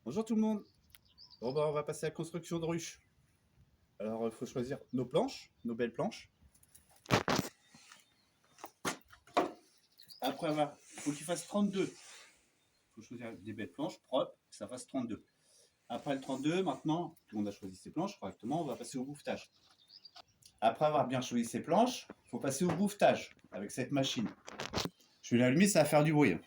Bonjour tout le monde. Bon bah on va passer à la construction de ruches. Alors il faut choisir nos planches, nos belles planches. Après il faut qu'il fasse 32. Il faut choisir des belles planches propres, que ça fasse 32. Après le 32, maintenant, tout le monde a choisi ses planches correctement, on va passer au bouffetage. Après avoir bien choisi ses planches, il faut passer au bouffetage avec cette machine. Je vais l'allumer, ça va faire du bruit.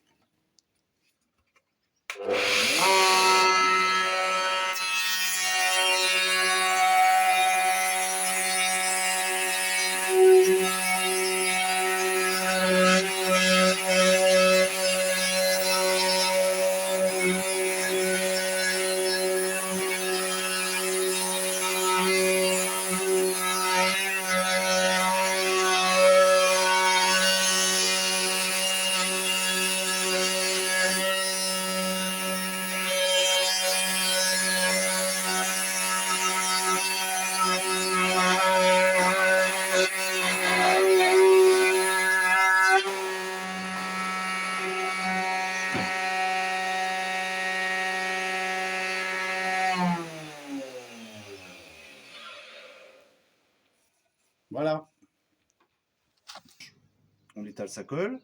Voilà. On étale sa colle.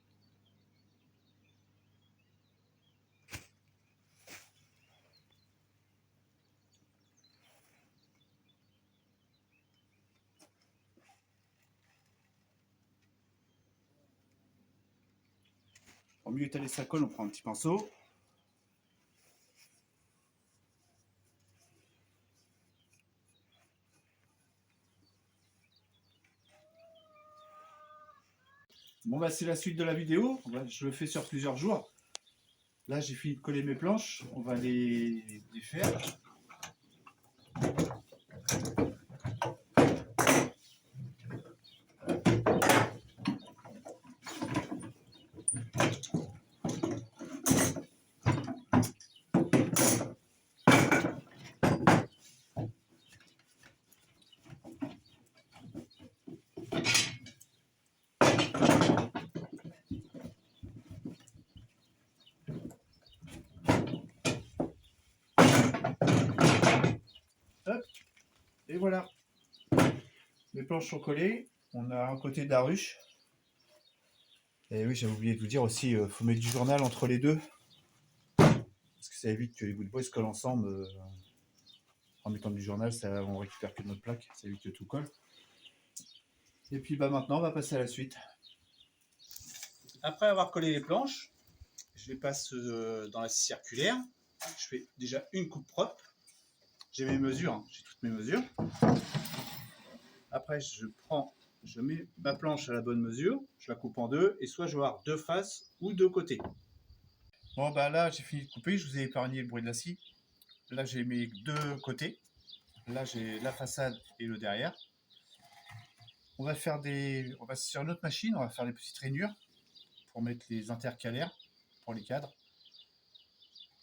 Pour mieux étaler sa colle, on prend un petit pinceau. Bon bah c'est la suite de la vidéo, je le fais sur plusieurs jours. Là j'ai fini de coller mes planches, on va les faire. Hop, et voilà, les planches sont collées, on a un côté de la ruche. Et oui, j'avais oublié de vous dire aussi, il faut mettre du journal entre les deux, parce que ça évite que les bouts de bois se collent ensemble. En mettant du journal, ça, on récupère que notre plaque, ça évite que tout colle. Et puis bah maintenant, on va passer à la suite. Après avoir collé les planches, je les passe dans la scie circulaire. Je fais déjà une coupe propre. J'ai mes mesures, hein, j'ai toutes mes mesures. Après, je mets ma planche à la bonne mesure, je la coupe en deux, et soit je vais avoir deux faces ou deux côtés. Bon bah là, j'ai fini de couper, je vous ai épargné le bruit de la scie. Là, j'ai mes deux côtés. Là, j'ai la façade et le derrière. On va sur notre machine, on va faire des petites rainures pour mettre les intercalaires pour les cadres.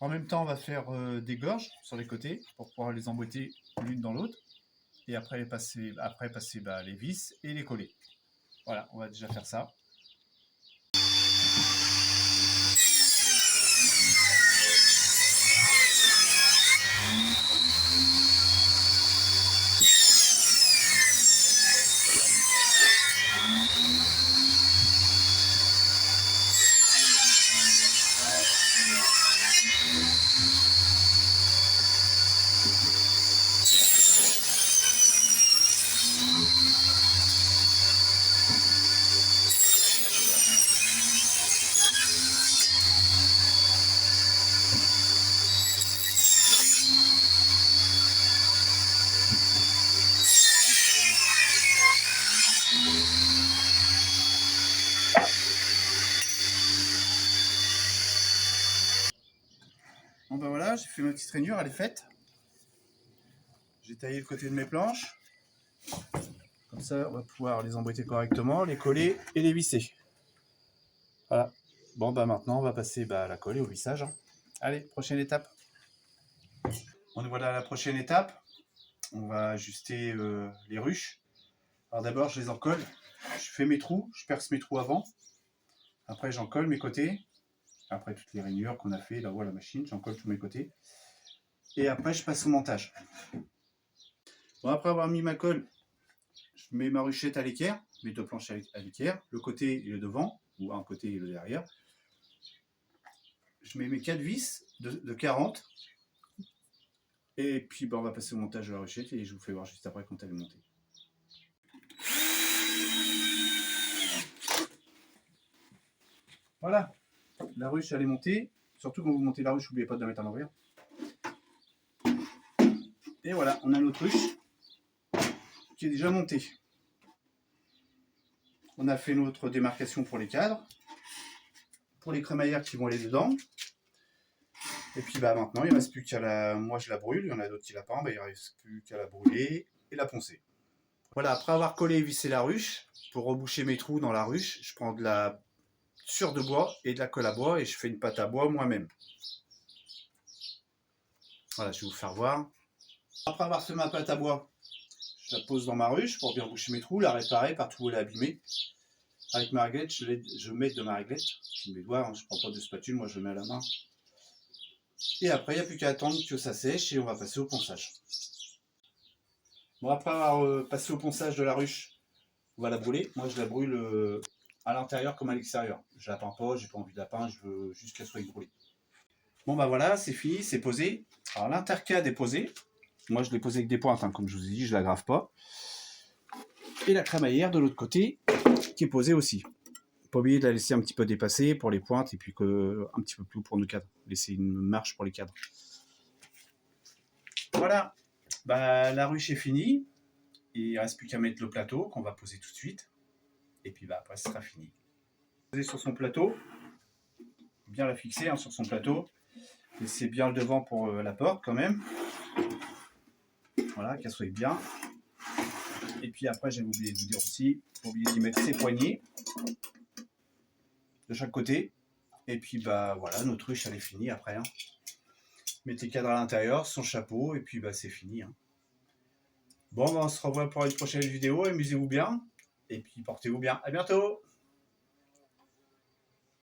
En même temps, on va faire des gorges sur les côtés pour pouvoir les emboîter l'une dans l'autre. Et après passer les vis et les coller. Voilà, on va déjà faire ça. Bon ben voilà, j'ai fait ma petite rainure, elle est faite. J'ai taillé le côté de mes planches. Comme ça, on va pouvoir les emboîter correctement, les coller et les visser. Voilà. Bon bah maintenant, on va passer à la colle et au vissage. Allez, prochaine étape. On voilà à la prochaine étape. On va ajuster les ruches. Alors d'abord, je les encolle. Je fais mes trous, je perce mes trous avant. Après, j'en colle mes côtés. Après toutes les rainures qu'on a fait, là, voilà la machine, j'en colle tous mes côtés. Et après, je passe au montage. Bon, après avoir mis ma colle, je mets ma ruchette à l'équerre, mes deux planches à l'équerre, le côté et le devant, ou un côté et le derrière. Je mets mes 4 vis de 40. Et puis on va passer au montage de la ruchette et je vous fais voir juste après quand elle est montée. Voilà, la ruche elle est montée. Surtout quand vous montez la ruche, n'oubliez pas de la mettre à l'envers. Et voilà, on a notre ruche qui est déjà montée. On a fait notre démarcation pour les cadres, pour les crémaillères qui vont aller dedans. Et puis maintenant, il ne reste plus qu'à la... Moi je la brûle, il y en a d'autres qui la pendent, il ne reste plus qu'à la brûler et la poncer. Voilà, après avoir collé et vissé la ruche, pour reboucher mes trous dans la ruche, je prends de la sciure de bois et de la colle à bois et je fais une pâte à bois moi-même. Voilà, je vais vous faire voir. Après avoir fait ma pâte à bois, je la pose dans ma ruche pour bien boucher mes trous, la réparer partout où elle est abîmée. Avec ma réglette, je mets de ma réglette, puis mes doigts, hein, je ne prends pas de spatule, moi je le mets à la main. Et après, il n'y a plus qu'à attendre que ça sèche et on va passer au ponçage. Bon, après avoir passé au ponçage de la ruche, on va la brûler. Moi, je la brûle à l'intérieur comme à l'extérieur. Je la peins pas, j'ai pas envie de la peindre, je veux juste qu'elle soit brûlée. Bon, bah voilà, c'est fini, c'est posé. Alors, l'intercade est posé. Moi, je l'ai posé avec des pointes, hein, comme je vous ai dit, je la grave pas. Et la crémaillère de l'autre côté, qui est posée aussi. Pas oublier de la laisser un petit peu dépasser pour les pointes et puis un petit peu plus haut pour nos cadres. Laisser une marche pour les cadres. Voilà, bah, la ruche est finie. Il ne reste plus qu'à mettre le plateau qu'on va poser tout de suite. Et puis bah, après, ce sera fini. Poser sur son plateau, bien la fixer hein, sur son plateau. Laissez bien le devant pour la porte quand même. Voilà, qu'elle soit bien. Et puis après, j'ai oublié de vous dire aussi, pas oublier d'y mettre ses poignées de chaque côté. Et puis bah voilà, notre ruche elle est finie après. Hein. Mettez le cadre à l'intérieur, son chapeau, et puis bah c'est fini. Hein. Bon, bah, on se revoit pour une prochaine vidéo, amusez-vous bien, et puis portez-vous bien. À bientôt!